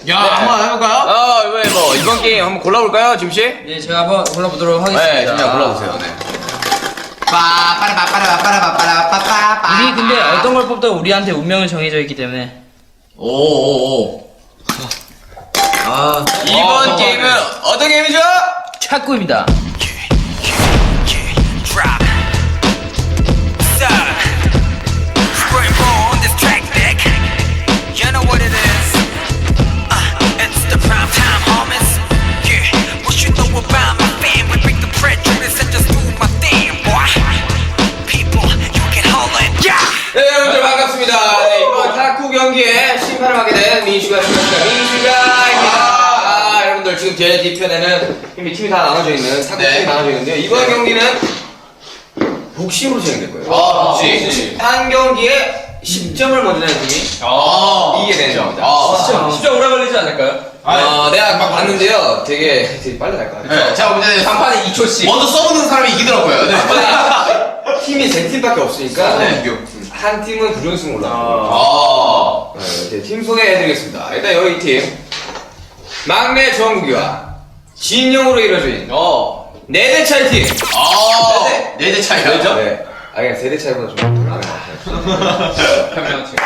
야, 한번 해볼까요? 왜 뭐 이번 게임 한번 골라볼까요, 짐 씨? 네, 제가 한번 골라보도록 하겠습니다. 네, 진짜 골라보세요. 네. 우리 근데 어떤 걸 뽑도 우리한테 운명은 정해져 있기 때문에. 오오오. 이번 게임은 어떤 게임이죠? 탁구입니다. 네, 여러분들 반갑습니다. 네, 이번 탁구 경기에 심판을 맡게 된 민슈가 민슈가입니다. 여러분들 지금 제 뒤편에는 이미 팀이 다 나눠져 있는 탁구 팀이 나눠져 있는데요. 이번 경기는 복식으로 진행될 거예요. 복식. 한 경기에 10점을 먼저 내는 팀이 이기게 되는 겁니다. 진짜 오래 걸리지 않을까요? 내가 막 봤는데요. 되게 빨리 갈 것 같아요. 네, 제가 볼 때는 3판에 2초씩 먼저 써보는 사람이 이기더라고요. 네. 팀이 세 팀밖에 없으니까 네. 한 팀은 부정승 올라가고 팀 소개해드리겠습니다. 일단 여기 팀 막내 정국이와 진영으로 이루어진 4대 차이 팀. 4대 차이가 왜죠? 네. 그냥 세대 차이보다 좀 나은 것 같아요. 평평치.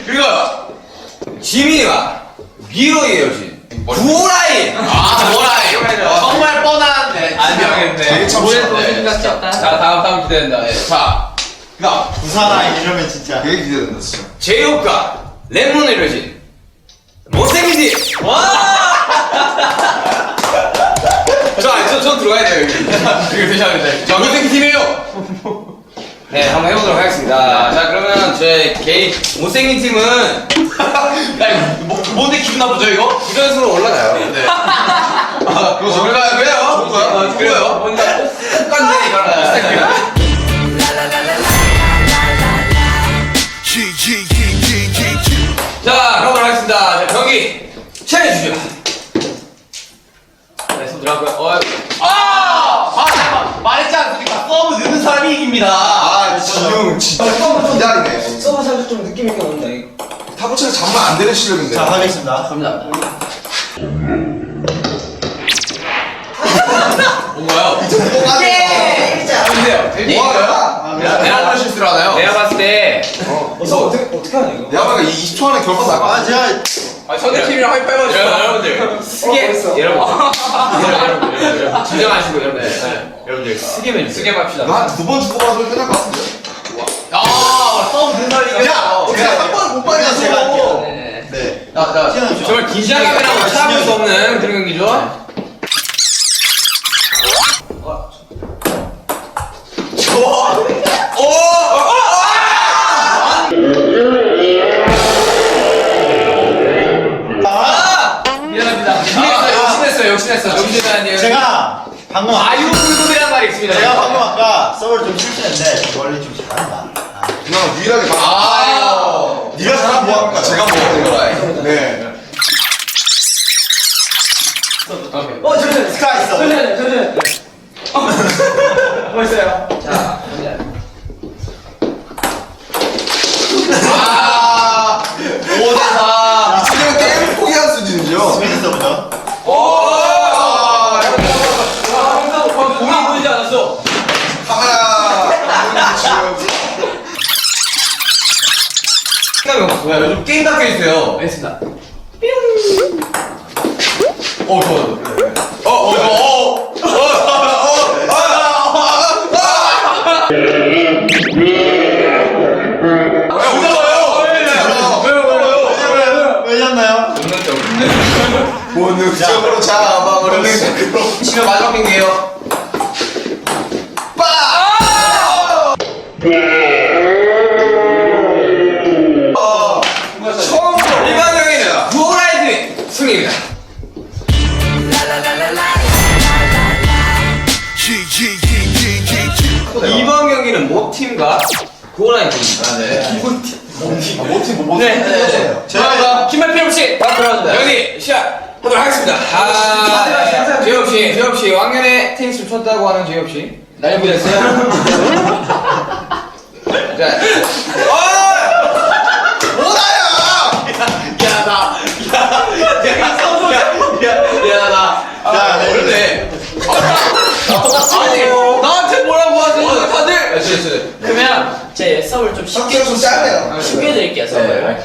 그리고 지민이와 미로 이어진 구호라인. 뭐라이. 정말 뻔한 되게 오래 같지 않다. 자, 다음 기대된다. 네. 자, 부산아 이러면 진짜 되게 기대된다 진짜. 제이홉과 랩몬을 이루어진 못생긴 팀. 저 들어가야 돼요, 여기. 이거 드셔야 돼. 저 못생긴 팀이에요. 네, 한번 해보도록 하겠습니다. 자, 그러면 제 개인 못생긴 팀은 야, 이거 뭔데 기분 나쁘죠 이거? 부전수로 올라가요. 네. 그거 저희가 왜요? 좋아요. 똑같네, 이거랑. 자, 가보도록 하겠습니다. 자, 경기 시작해주시죠. 네, 손 들어가고요. 잠깐만. 말했지 않습니까? 서브 넣는 사람이 이깁니다. 진용 진짜 좀 기다리네. 서브 사실 좀 느낌 있게 온다, 이거. 타부차가 잠만 안 되는 실력인데. 자 하겠습니다. 갑니다. 뭔가요? 내가 어떤 실수를 하나요? 내가 봤을 때 어떻게 하냐, 이거? 내가 보니까 20초 안에 결과 날 거야. 제가 상대팀이랑 하이파이브 하시죠. 여러분들 쓰게 여러분 진정하시고 여러분 여러분들 쓰게면 쓰게 맙시다. 한2번 주고받으면 끝날 것 같은데. 서브 넣는 사람이 야, 내가 한 번 못 받았어. 제가 할게요. 네. 네. 나. 정말 긴장감이라고 참을 수 없는 그런 경기죠. 미안합니다. 욕심냈어. 정신이 제가 방금 아유불급이라는 말이 있습니다. 제가 방금 아까 서브를 좀 실수했는데 원래 좀 잘한다. 누나 유일하게 네가 잘하면 뭐합니까? 제가 뭐하는 네. 저는 스카 있어. 벌써요. 자, 5대4. 지금 게임 포기할 수준이죠. 스페인 서브죠. 공이 보이지 않았어. 카메라. 뭐야, 요즘 게임 닫혀 있어요. 알겠습니다. 왜냐나요? 본능적으로 잡아버렸어. 지금 마지막 경기예요. 처음으로 일반 경기는 구호라이드 승리입니다. 구호라인 팀입니다. 네. 모팀 네. 자, 긴말 필요 없이 막 들어가도 돼. 여기 시작하도록 하겠습니다. 재엽 씨, 왕년에 테니스를 쳤다고 하는 재엽 씨. 준비됐어요? 자, 야, 그러네. 아니, 나한테 뭐라고 하세요, 다들? 그러면 제 서브를 좀 쉽게 좀 짜네요. 쉽게 드릴게요 서브를.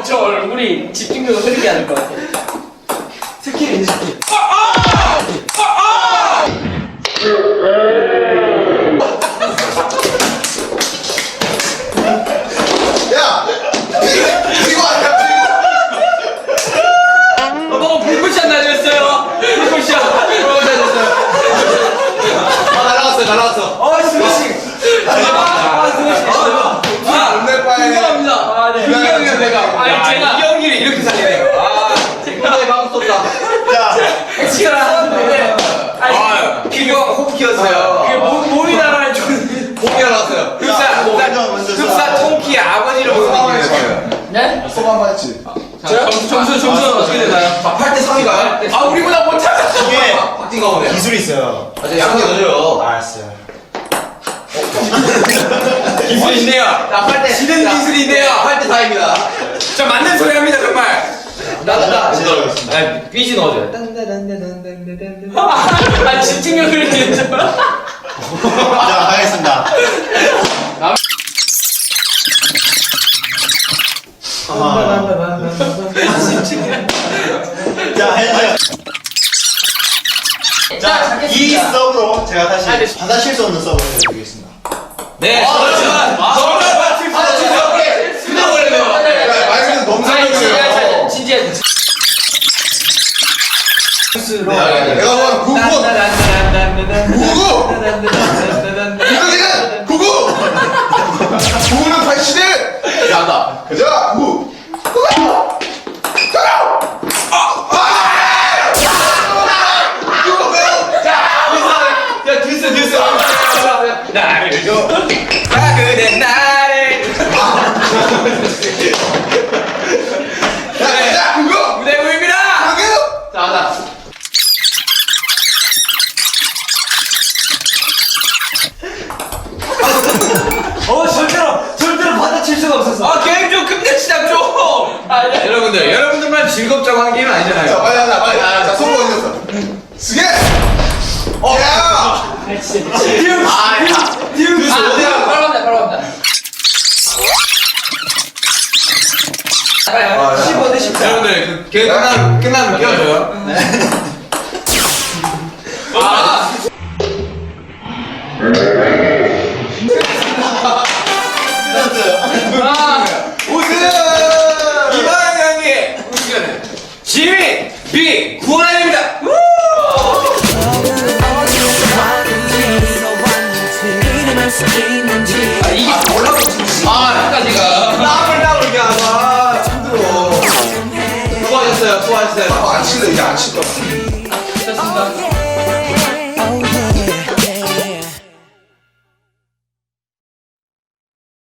저 얼굴이 집중력을 흐리게 하는 것 같아요. 스킬이 스킬. 야! 이거 아니야? 너무 불꽃샷 날렸어요. 불꽃샷 날렸어요. 날아갔어. 승우씨. 안될 바에. 인정합니다. 아 네. 이경이야, 내가. 아니 제가 이 경기를 이렇게 살리네요. 도저히 막을 수 없다. 엑스트라. 아니 기경 호흡기였어요. 그게 몸이 나라에 좀. 목이 날아갔어요. 흡사 통키의 아버지를 보는 느낌이었어요. 네? 소한 번 했지. 점수는 어떻게 되나요? 8대 3인가요? 아, 우리보다 못하잖아. 이게 박진가 오네. 기술이 있어요. 아, 양이 넣어줘요. 알았어요. 기술이 있네요. 자, 8대. 지는 기술이 있네요. 8대 4입니다. 자, 맞는 소리 합니다, 정말. 나 삐지 넣어줘요. 아 집중력을 잃는 줄. 자, 하겠습니다. 자, 해주세요. 자, 이 서브로 제가 다시 바다 실수 없는 서브를 해드리겠습니다. 네, 말씀 너무 잘해주세요. 진지해. 내가 뭐 구구! 이거지는 구구! 구구는 81! 야다. 가자! 구구! 나를 줘. 아, 그대 나를. 가자! 구구! 무대 보입니다. 구구! 자, 하자. 절대로 받아칠 수가 없었어. 게임 좀 끝내시다 좀. 여러분들만 즐겁자고 한 게임은 자, 아니잖아요. 빨리 하자, 빨리. 자, 손 어디였어? 쓰게! 야! 바로 갑니다. 바로 갑니다. 15대 14. 여러분들 그 게임 끝나면 끼워줘요. 우승! 이방영의 우승은 지민 B 구원입니다. 이게 몰라서 여기까지가. 땀을 이게 아마 힘들어. 수고하셨어요. 수고하셨어요. 안 칠래, 이제 안 칠 거야.